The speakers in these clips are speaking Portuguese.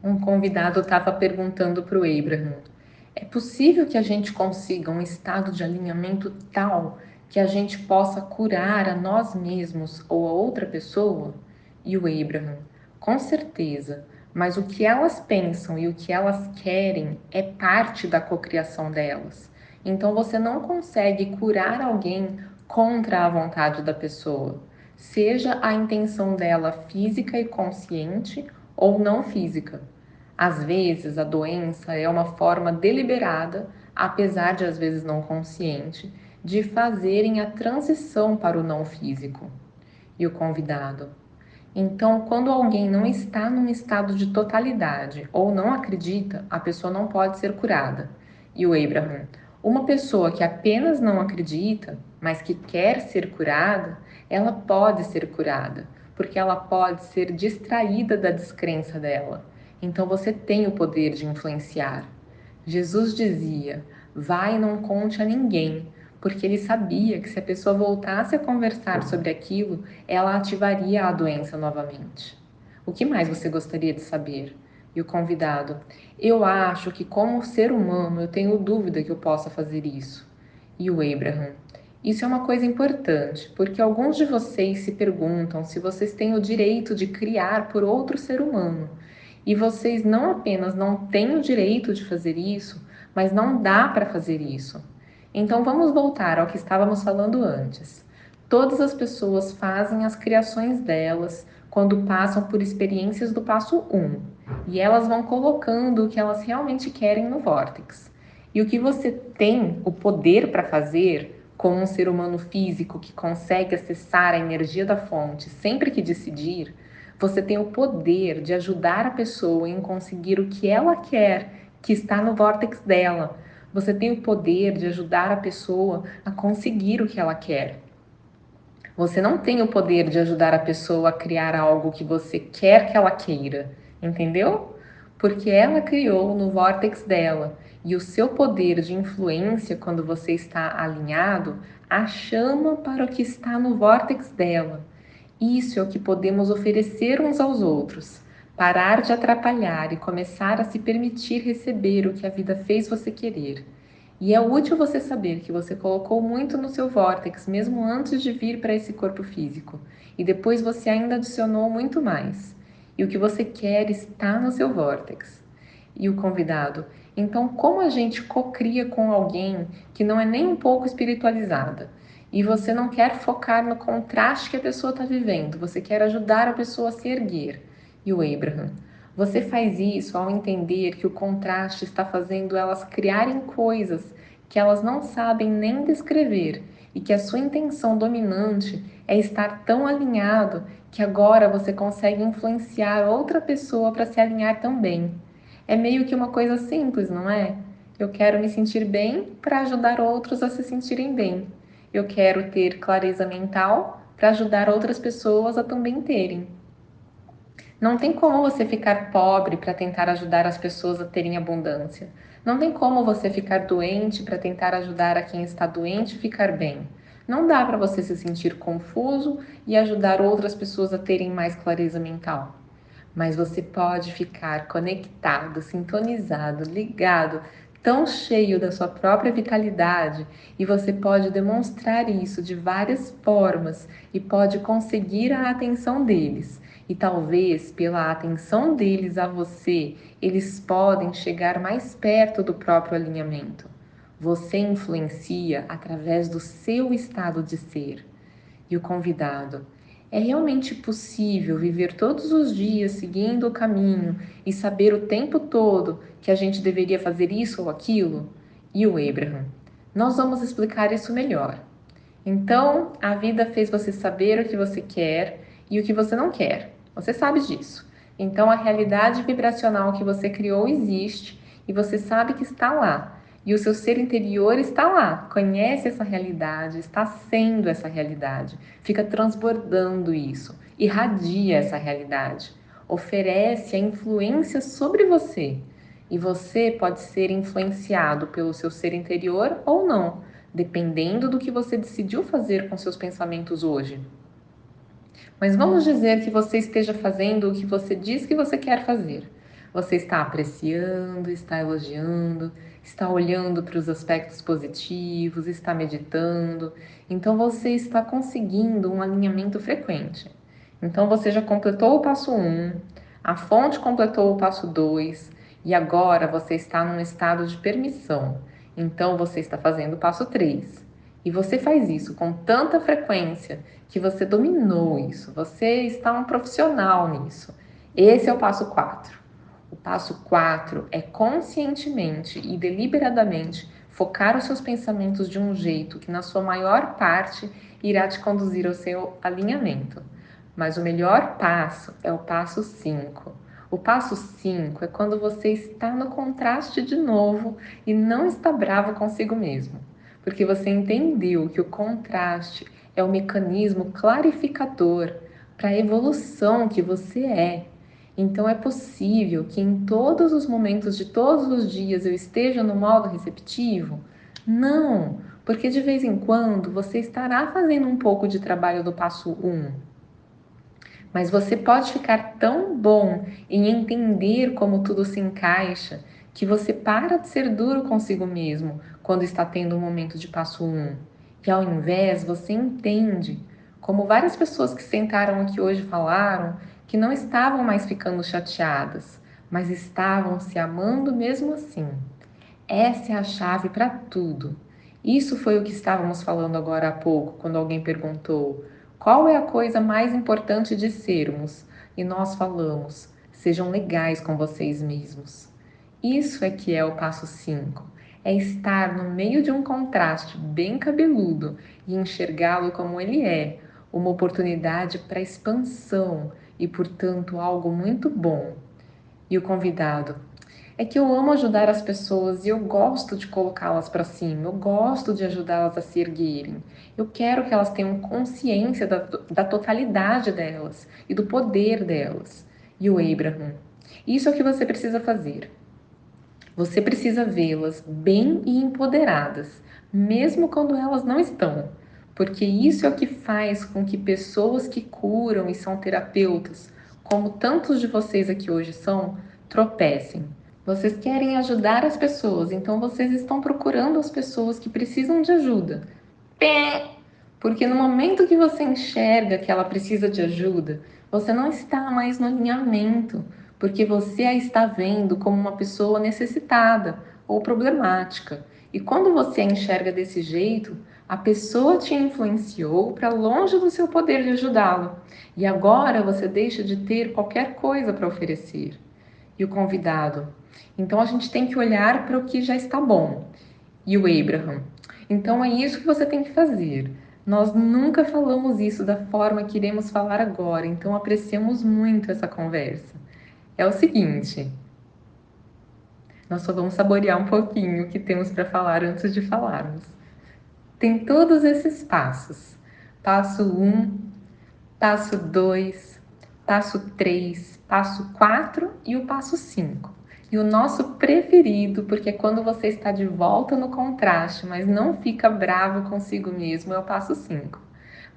Um convidado estava perguntando para o Abraham: é possível que a gente consiga um estado de alinhamento tal que a gente possa curar a nós mesmos ou a outra pessoa? E o Abraham: com certeza, mas o que elas pensam e o que elas querem é parte da cocriação delas. Então você não consegue curar alguém contra a vontade da pessoa, seja a intenção dela física e consciente ou não física. Às vezes, a doença é uma forma deliberada, apesar de às vezes não consciente, de fazerem a transição para o não físico. E o convidado: então, quando alguém não está num estado de totalidade ou não acredita, a pessoa não pode ser curada. E o Abraham: uma pessoa que apenas não acredita, mas que quer ser curada, ela pode ser curada, porque ela pode ser distraída da descrença dela. Então você tem o poder de influenciar. Jesus dizia: vai e não conte a ninguém, porque ele sabia que se a pessoa voltasse a conversar sobre aquilo, ela ativaria a doença novamente. O que mais você gostaria de saber? E o convidado: eu acho que, como ser humano, eu tenho dúvida que eu possa fazer isso. E o Abraham: isso é uma coisa importante, porque alguns de vocês se perguntam se vocês têm o direito de criar por outro ser humano. E vocês não apenas não têm o direito de fazer isso, mas não dá para fazer isso. Então vamos voltar ao que estávamos falando antes. Todas as pessoas fazem as criações delas quando passam por experiências do passo 1, e elas vão colocando o que elas realmente querem no vórtex. E o que você tem o poder para fazer, como um ser humano físico que consegue acessar a energia da fonte sempre que decidir, você tem o poder de ajudar a pessoa em conseguir o que ela quer, que está no vórtex dela. Você tem o poder de ajudar a pessoa a conseguir o que ela quer. Você não tem o poder de ajudar a pessoa a criar algo que você quer que ela queira, entendeu? Porque ela criou no vórtex dela e o seu poder de influência, quando você está alinhado, a chama para o que está no vórtex dela. Isso é o que podemos oferecer uns aos outros. Parar de atrapalhar e começar a se permitir receber o que a vida fez você querer. E é útil você saber que você colocou muito no seu vórtex, mesmo antes de vir para esse corpo físico. E depois você ainda adicionou muito mais. E o que você quer está no seu vórtex. E o convidado: então, como a gente cocria com alguém que não é nem um pouco espiritualizada? E você não quer focar no contraste que a pessoa está vivendo, você quer ajudar a pessoa a se erguer. E o Abraham: você faz isso ao entender que o contraste está fazendo elas criarem coisas que elas não sabem nem descrever e que a sua intenção dominante é estar tão alinhado que agora você consegue influenciar outra pessoa para se alinhar também. É meio que uma coisa simples, não é? Eu quero me sentir bem para ajudar outros a se sentirem bem. Eu quero ter clareza mental para ajudar outras pessoas a também terem. Não tem como você ficar pobre para tentar ajudar as pessoas a terem abundância. Não tem como você ficar doente para tentar ajudar a quem está doente ficar bem. Não dá para você se sentir confuso e ajudar outras pessoas a terem mais clareza mental. Mas você pode ficar conectado, sintonizado, ligado, tão cheio da sua própria vitalidade, e você pode demonstrar isso de várias formas e pode conseguir a atenção deles. E talvez pela atenção deles a você, eles podem chegar mais perto do próprio alinhamento. Você influencia através do seu estado de ser. E o convidado: é realmente possível viver todos os dias seguindo o caminho e saber o tempo todo que a gente deveria fazer isso ou aquilo? E o Abraham: nós vamos explicar isso melhor. Então, a vida fez você saber o que você quer e o que você não quer. Você sabe disso. Então, a realidade vibracional que você criou existe e você sabe que está lá. E o seu ser interior está lá, conhece essa realidade, está sendo essa realidade, fica transbordando isso, irradia essa realidade, oferece a influência sobre você. E você pode ser influenciado pelo seu ser interior ou não, dependendo do que você decidiu fazer com seus pensamentos hoje. Mas vamos dizer que você esteja fazendo o que você diz que você quer fazer. Você está apreciando, está elogiando, está olhando para os aspectos positivos, está meditando. Então você está conseguindo um alinhamento frequente. Então você já completou o passo 1, a fonte completou o passo 2 e agora você está num estado de permissão. Então você está fazendo o passo 3. E você faz isso com tanta frequência que você dominou isso, você está um profissional nisso. Esse é o passo 4. O passo 4 é conscientemente e deliberadamente focar os seus pensamentos de um jeito que, na sua maior parte, irá te conduzir ao seu alinhamento. Mas o melhor passo é o passo 5. O passo 5 é quando você está no contraste de novo e não está bravo consigo mesmo, porque você entendeu que o contraste é o mecanismo clarificador para a evolução que você é. Então é possível que em todos os momentos de todos os dias eu esteja no modo receptivo? Não, porque de vez em quando você estará fazendo um pouco de trabalho do passo 1. Mas você pode ficar tão bom em entender como tudo se encaixa que você para de ser duro consigo mesmo quando está tendo um momento de passo 1. E ao invés, você entende, como várias pessoas que sentaram aqui hoje falaram, que não estavam mais ficando chateadas, mas estavam se amando mesmo assim. Essa é a chave para tudo. Isso foi o que estávamos falando agora há pouco, quando alguém perguntou: qual é a coisa mais importante de sermos? E nós falamos: sejam legais com vocês mesmos. Isso é que é o passo 5. É estar no meio de um contraste bem cabeludo e enxergá-lo como ele é, uma oportunidade para expansão e, portanto, algo muito bom. E o convidado: é que eu amo ajudar as pessoas e eu gosto de colocá-las para cima, eu gosto de ajudá-las a se erguerem. Eu quero que elas tenham consciência da totalidade delas e do poder delas. E o Abraham: isso é o que você precisa fazer. Você precisa vê-las bem e empoderadas, mesmo quando elas não estão, porque isso é o que faz com que pessoas que curam e são terapeutas, como tantos de vocês aqui hoje são, tropecem. Vocês querem ajudar as pessoas, então vocês estão procurando as pessoas que precisam de ajuda. Pé! Porque no momento que você enxerga que ela precisa de ajuda, você não está mais no alinhamento, porque você a está vendo como uma pessoa necessitada ou problemática. E quando você a enxerga desse jeito, a pessoa te influenciou para longe do seu poder de ajudá-lo. E agora você deixa de ter qualquer coisa para oferecer. E o convidado: então a gente tem que olhar para o que já está bom. E o Abraham: então é isso que você tem que fazer. Nós nunca falamos isso da forma que iremos falar agora, então apreciamos muito essa conversa. É o seguinte, nós só vamos saborear um pouquinho o que temos para falar antes de falarmos. Tem todos esses passos. Passo 1, passo 2, passo 3, passo 4 e o passo 5. E o nosso preferido, porque é quando você está de volta no contraste, mas não fica bravo consigo mesmo, é o passo 5.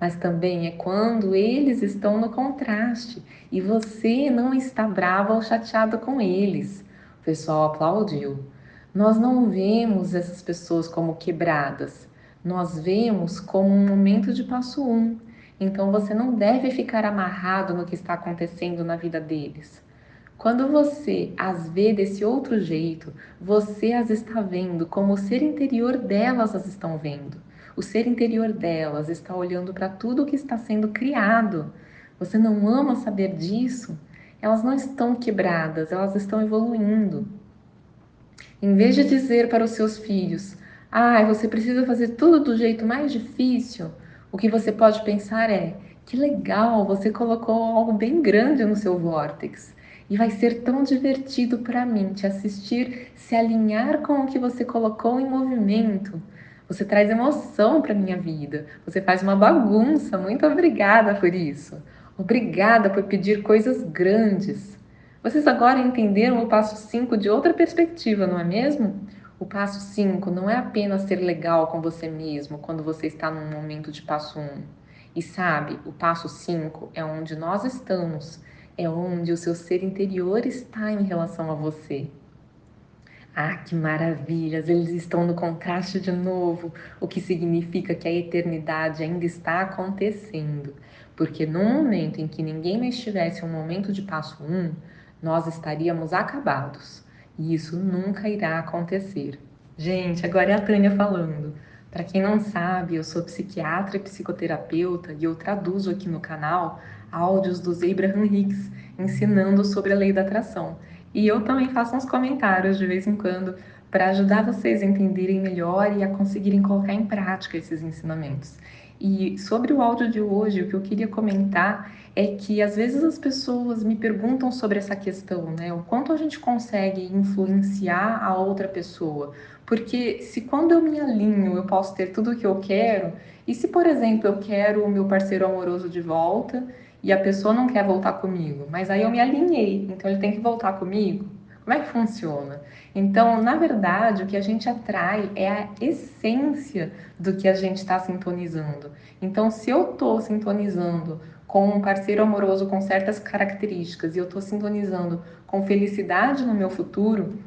Mas também é quando eles estão no contraste e você não está bravo ou chateado com eles. O pessoal aplaudiu. Nós não vemos essas pessoas como quebradas, nós vemos como um momento de passo 1. Então você não deve ficar amarrado no que está acontecendo na vida deles. Quando você as vê desse outro jeito, você as está vendo como o ser interior delas as estão vendo. O ser interior delas está olhando para tudo o que está sendo criado. Você não ama saber disso? Elas não estão quebradas, elas estão evoluindo. Em vez de dizer para os seus filhos: ah, você precisa fazer tudo do jeito mais difícil, o que você pode pensar é: que legal, você colocou algo bem grande no seu vórtex. E vai ser tão divertido para mim te assistir se alinhar com o que você colocou em movimento. Você traz emoção para minha vida. Você faz uma bagunça. Muito obrigada por isso. Obrigada por pedir coisas grandes. Vocês agora entenderam o passo 5 de outra perspectiva, não é mesmo? O passo 5 não é apenas ser legal com você mesmo quando você está num momento de passo 1. E sabe, o passo 5 é onde nós estamos, é onde o seu ser interior está em relação a você. Ah, que maravilhas! Eles estão no contraste de novo, o que significa que a eternidade ainda está acontecendo. Porque no momento em que ninguém mais tivesse um momento de passo um, nós estaríamos acabados. E isso nunca irá acontecer. Gente, agora é a Tânia falando. Para quem não sabe, eu sou psiquiatra e psicoterapeuta e eu traduzo aqui no canal áudios dos Abraham Hicks ensinando sobre a lei da atração. E eu também faço uns comentários de vez em quando para ajudar vocês a entenderem melhor e a conseguirem colocar em prática esses ensinamentos. E sobre o áudio de hoje, o que eu queria comentar é que às vezes as pessoas me perguntam sobre essa questão, né? O quanto a gente consegue influenciar a outra pessoa. Porque se quando eu me alinho eu posso ter tudo o que eu quero, e se, por exemplo, eu quero o meu parceiro amoroso de volta e a pessoa não quer voltar comigo, mas aí eu me alinhei, então ele tem que voltar comigo? Como é que funciona? Então, na verdade, o que a gente atrai é a essência do que a gente está sintonizando. Então, se eu estou sintonizando com um parceiro amoroso com certas características e eu estou sintonizando com felicidade no meu futuro,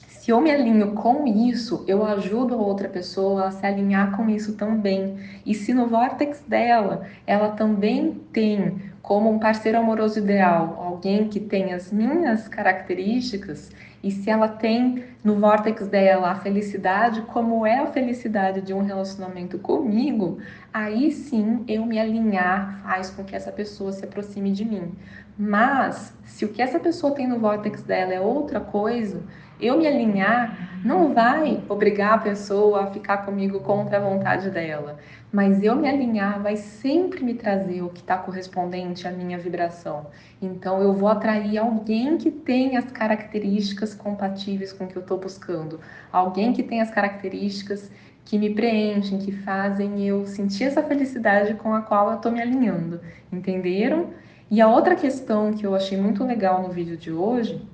se eu me alinho com isso, eu ajudo a outra pessoa a se alinhar com isso também. E se no vórtex dela, ela também tem como um parceiro amoroso ideal alguém que tem as minhas características, e se ela tem no vórtex dela a felicidade, como é a felicidade de um relacionamento comigo, aí sim eu me alinhar faz com que essa pessoa se aproxime de mim. Mas se o que essa pessoa tem no vórtex dela é outra coisa, eu me alinhar não vai obrigar a pessoa a ficar comigo contra a vontade dela, mas eu me alinhar vai sempre me trazer o que está correspondente à minha vibração. Então eu vou atrair alguém que tem as características compatíveis com o que eu estou buscando, alguém que tem as características que me preenchem, que fazem eu sentir essa felicidade com a qual eu estou me alinhando. Entenderam? E a outra questão que eu achei muito legal no vídeo de hoje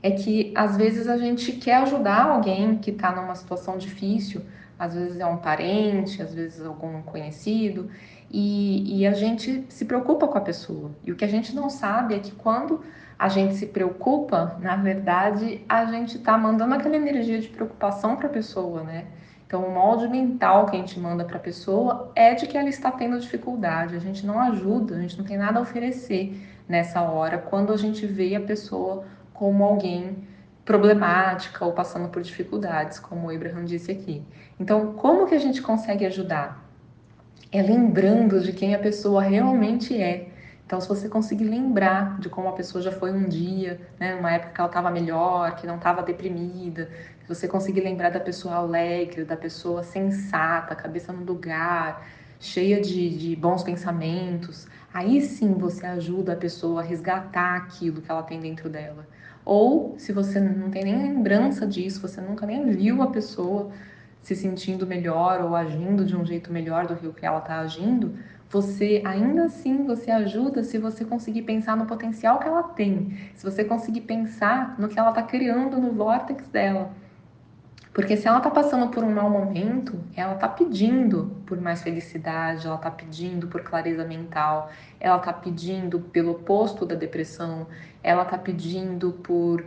é que às vezes a gente quer ajudar alguém que está numa situação difícil, às vezes é um parente, às vezes algum conhecido, e a gente se preocupa com a pessoa. E o que a gente não sabe é que quando a gente se preocupa, na verdade, a gente está mandando aquela energia de preocupação para a pessoa, né? Então, o molde mental que a gente manda para a pessoa é de que ela está tendo dificuldade. A gente não ajuda, a gente não tem nada a oferecer nessa hora, quando a gente vê a pessoa como alguém problemática ou passando por dificuldades, como o Abraham disse aqui. Então, como que a gente consegue ajudar? É lembrando de quem a pessoa realmente é. Então, se você conseguir lembrar de como a pessoa já foi um dia, né, numa época que ela estava melhor, que não estava deprimida, se você conseguir lembrar da pessoa alegre, da pessoa sensata, cabeça no lugar, cheia de bons pensamentos, aí sim você ajuda a pessoa a resgatar aquilo que ela tem dentro dela. Ou, se você não tem nem lembrança disso, você nunca nem viu a pessoa se sentindo melhor ou agindo de um jeito melhor do que o que ela está agindo, você ainda assim você ajuda se você conseguir pensar no potencial que ela tem, se você conseguir pensar no que ela está criando no vórtex dela. Porque se ela está passando por um mau momento, ela está pedindo por mais felicidade, ela está pedindo por clareza mental, ela está pedindo pelo oposto da depressão, ela está pedindo por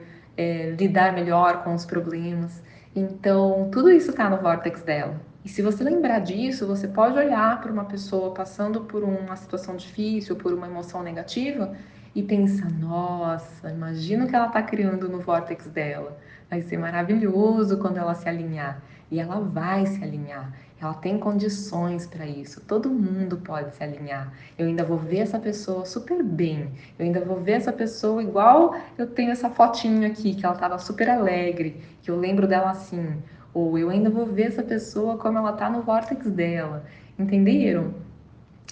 lidar melhor com os problemas. Então, tudo isso está no vórtex dela. E se você lembrar disso, você pode olhar para uma pessoa passando por uma situação difícil, por uma emoção negativa, e pensar: nossa, imagina o que ela está criando no vórtex dela. Vai ser maravilhoso quando ela se alinhar. E ela vai se alinhar. Ela tem condições para isso. Todo mundo pode se alinhar. Eu ainda vou ver essa pessoa super bem. Eu ainda vou ver essa pessoa igual eu tenho essa fotinho aqui, que ela estava super alegre, que eu lembro dela assim. Ou eu ainda vou ver essa pessoa como ela está no vórtex dela. Entenderam?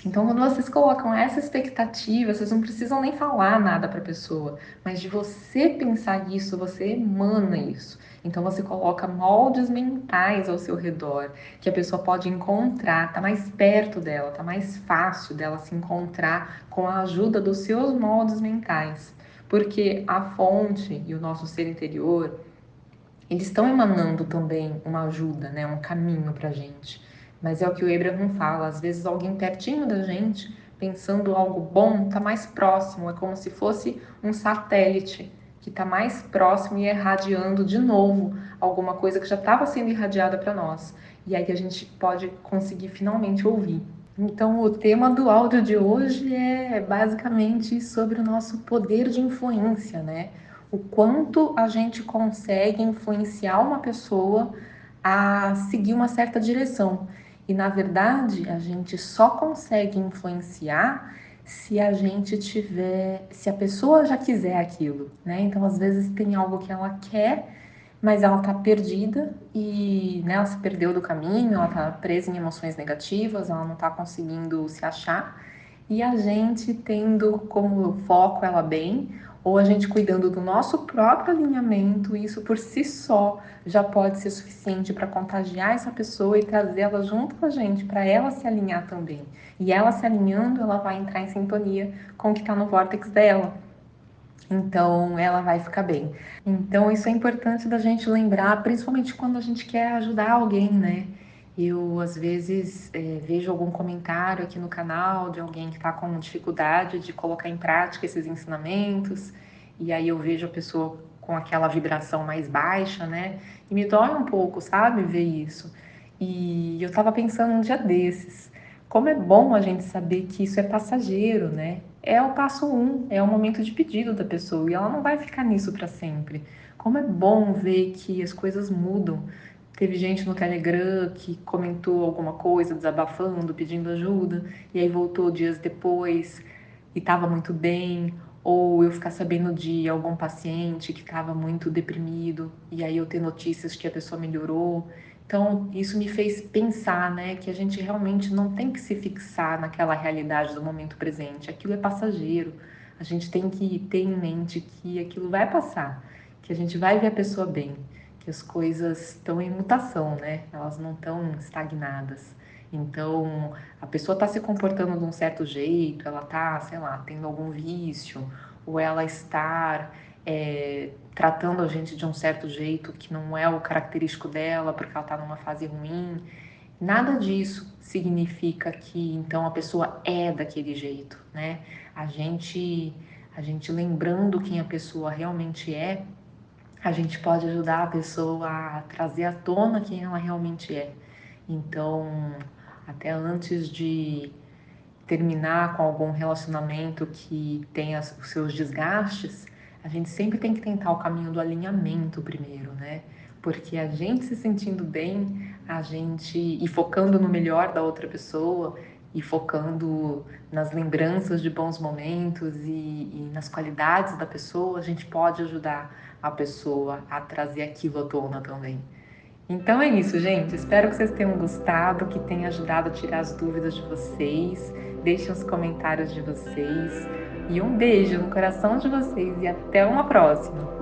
Então, quando vocês colocam essa expectativa, vocês não precisam nem falar nada para a pessoa, mas de você pensar isso, você emana isso. Então, você coloca moldes mentais ao seu redor, que a pessoa pode encontrar, tá mais perto dela, tá mais fácil dela se encontrar com a ajuda dos seus moldes mentais. Porque a fonte e o nosso ser interior, eles estão emanando também uma ajuda, um caminho para a gente. Mas é o que o Abraham fala, às vezes alguém pertinho da gente pensando algo bom, está mais próximo, é como se fosse um satélite que está mais próximo e irradiando de novo alguma coisa que já estava sendo irradiada para nós. E aí a gente pode conseguir finalmente ouvir. Então, o tema do áudio de hoje é basicamente sobre o nosso poder de influência, né? O quanto a gente consegue influenciar uma pessoa a seguir uma certa direção. E na verdade, a gente só consegue influenciar se a gente tiver, se a pessoa já quiser aquilo, né? Então, às vezes tem algo que ela quer, mas ela tá perdida e, né, ela se perdeu do caminho, ela tá presa em emoções negativas, ela não tá conseguindo se achar. E a gente tendo como foco ela bem, ou a gente cuidando do nosso próprio alinhamento, isso por si só já pode ser suficiente para contagiar essa pessoa e trazê-la junto com a gente, para ela se alinhar também. E ela se alinhando, ela vai entrar em sintonia com o que está no vórtice dela. Então, ela vai ficar bem. Então, isso é importante da gente lembrar, principalmente quando a gente quer ajudar alguém, né? Eu, às vezes, vejo algum comentário aqui no canal de alguém que está com dificuldade de colocar em prática esses ensinamentos, e aí eu vejo a pessoa com aquela vibração mais baixa, né? E me dói um pouco, sabe, ver isso. E eu estava pensando um dia desses, como é bom a gente saber que isso é passageiro, né? É o passo um, é o momento de pedido da pessoa e ela não vai ficar nisso para sempre. Como é bom ver que as coisas mudam. Teve gente no Telegram que comentou alguma coisa, desabafando, pedindo ajuda, e aí voltou dias depois e estava muito bem. Ou eu ficar sabendo de algum paciente que estava muito deprimido, e aí eu ter notícias que a pessoa melhorou. Então, isso me fez pensar, né, que a gente realmente não tem que se fixar naquela realidade do momento presente. Aquilo é passageiro. A gente tem que ter em mente que aquilo vai passar, que a gente vai ver a pessoa bem, que as coisas estão em mutação, né? Elas não estão estagnadas. Então, a pessoa está se comportando de um certo jeito, ela está, sei lá, tendo algum vício, ou ela está tratando a gente de um certo jeito que não é o característico dela, porque ela está numa fase ruim. Nada disso significa que então a pessoa é daquele jeito, né? A gente, a gente lembrando quem a pessoa realmente é, a gente pode ajudar a pessoa a trazer à tona quem ela realmente é. Então, até antes de terminar com algum relacionamento que tenha os seus desgastes, a gente sempre tem que tentar o caminho do alinhamento primeiro, né? Porque a gente se sentindo bem, a gente e focando no melhor da outra pessoa e focando nas lembranças de bons momentos e nas qualidades da pessoa, a gente pode ajudar a pessoa a trazer aquilo à tona também. Então é isso, gente. Espero que vocês tenham gostado, que tenha ajudado a tirar as dúvidas de vocês. Deixem os comentários de vocês. E um beijo no coração de vocês e até uma próxima!